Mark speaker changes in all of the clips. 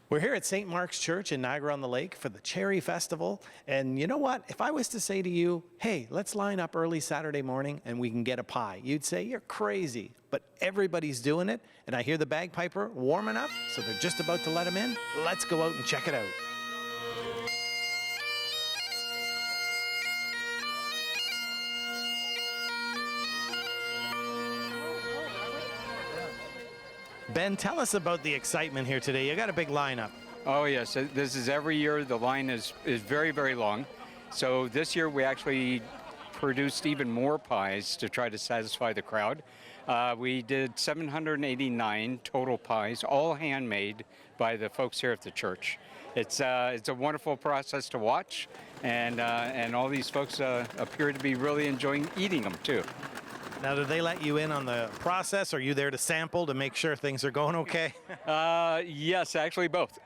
Speaker 1: We're here at St. Mark's Church in Niagara on the Lake for the Cherry Festival. And you know what? If I was to say to you, hey, let's line up early Saturday morning and we can get a pie, you'd say, you're crazy. But everybody's doing it. And I hear the bagpiper warming up, so they're just about to let him in. Let's go out and check it out. Ben, tell us about the excitement here today. You got a big lineup.
Speaker 2: Oh yes, this is every year. The line is very, very long. So this year we actually produced even more pies to try to satisfy the crowd. We did 789 total pies, all handmade by the folks here at the church. It's a wonderful process to watch, and all these folks appear to be really enjoying eating them too.
Speaker 1: Now, do they let you in on the process? Are you there to sample to make sure things are going okay?
Speaker 2: Yes, actually both.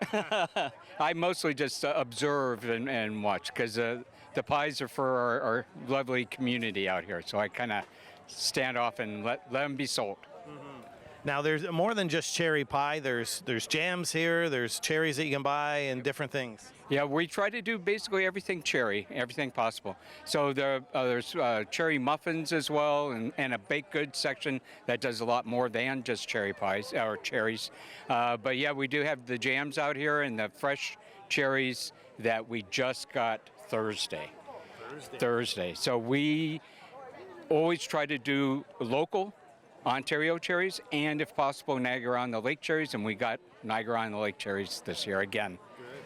Speaker 2: I mostly just observe and watch, because the pies are for our lovely community out here. So I kind of stand off and let them be sold.
Speaker 1: Now, there's more than just cherry pie. There's jams here, there's cherries that you can buy, and different things.
Speaker 2: Yeah, we try to do basically everything cherry, everything possible. So there's cherry muffins as well, and a baked goods section that does a lot more than just cherry pies or cherries. But yeah, we do have the jams out here and the fresh cherries that we just got Thursday. So we always try to do local Ontario cherries, and if possible Niagara on the Lake cherries, and we got Niagara on the Lake cherries this year again.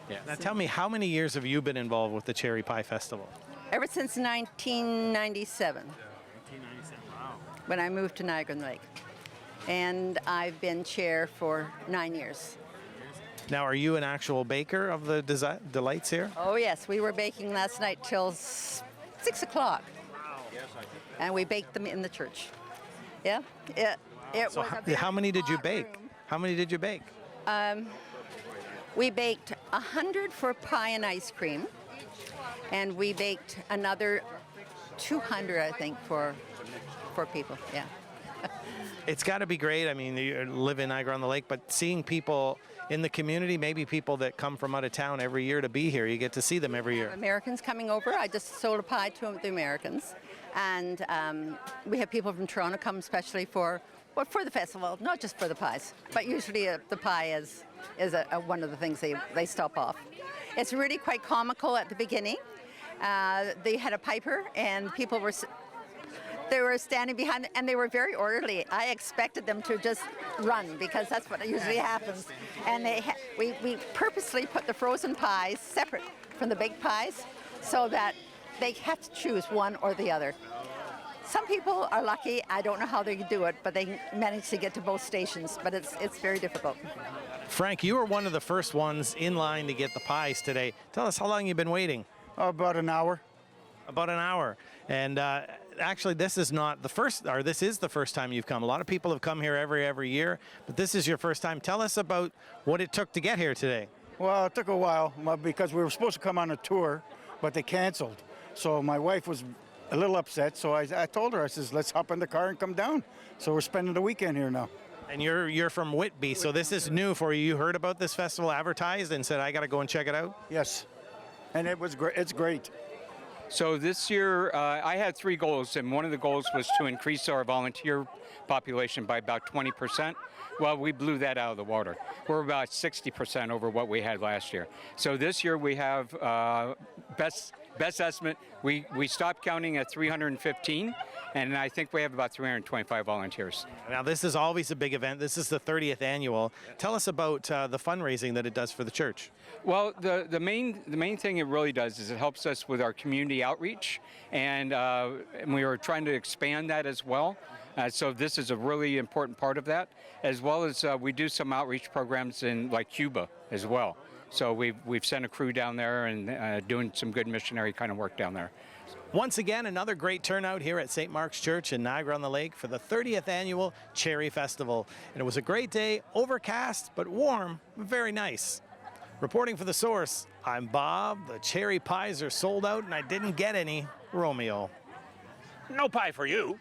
Speaker 1: Yeah. Now tell me, how many years have you been involved with the Cherry Pie Festival?
Speaker 3: Ever since 1997.
Speaker 1: 1997, wow.
Speaker 3: When I moved to Niagara on the Lake. And I've been chair for 9 years.
Speaker 1: Now, are you an actual baker of the delights here?
Speaker 3: Oh yes, we were baking last night till 6 o'clock.
Speaker 1: Wow.
Speaker 3: And we baked them in the church. Yeah,
Speaker 1: So how many did you bake? How many did you bake?
Speaker 3: We baked 100 for pie and ice cream, and we baked another 200, I think, for people. Yeah.
Speaker 1: It's got to be great. I mean, you live in Niagara on the Lake, but seeing people in the community, maybe people that come from out of town every year to be here, you get to see them every year.
Speaker 3: Americans coming over. I just sold a pie to the Americans. And we have people from Toronto come especially for the festival, not just for the pies, but usually the pie is one of the things they stop off. It's really quite comical at the beginning. They had a piper, and people were standing behind, and they were very orderly. I expected them to just run, because that's what usually happens. And we purposely put the frozen pies separate from the baked pies so that they have to choose one or the other. Some people are lucky. I don't know how they do it, but they manage to get to both stations, but it's very difficult.
Speaker 1: Frank, you were one of the first ones in line to get the pies today. Tell us how long you've been waiting.
Speaker 4: About an hour.
Speaker 1: About an hour. And actually, this is not the first, or this is the first time you've come. A lot of people have come here every year, but this is your first time. Tell us about what it took to get here today.
Speaker 4: Well, it took a while because we were supposed to come on a tour, but they canceled. So my wife was a little upset, so I told her, I says, let's hop in the car and come down. So we're spending the weekend here now.
Speaker 1: And you're from Whitby, so this is new for you. You heard about this festival advertised and said, I got to go and check it out?
Speaker 4: Yes, and it was great. It's great.
Speaker 2: So this year I had 3 goals, and one of the goals was to increase our volunteer population by about 20%. Well, we blew that out of the water. We're about 60% over what we had last year. So this year we have best estimate, we stopped counting at 315, and I think we have about 325 volunteers.
Speaker 1: Now, this is always a big event. This is the 30th annual. Tell us about the fundraising that it does for the church.
Speaker 2: Well, the main thing it really does is it helps us with our community outreach, and we are trying to expand that as well. So this is a really important part of that, as well as we do some outreach programs in like Cuba as well. So we've sent a crew down there and doing some good missionary kind of work down there.
Speaker 1: Once again, another great turnout here at St. Mark's Church in Niagara on the Lake for the 30th annual Cherry Festival. And it was a great day, overcast, but warm, very nice. Reporting for The Source, I'm Bob. The cherry pies are sold out and I didn't get any. Romeo.
Speaker 5: No pie for you.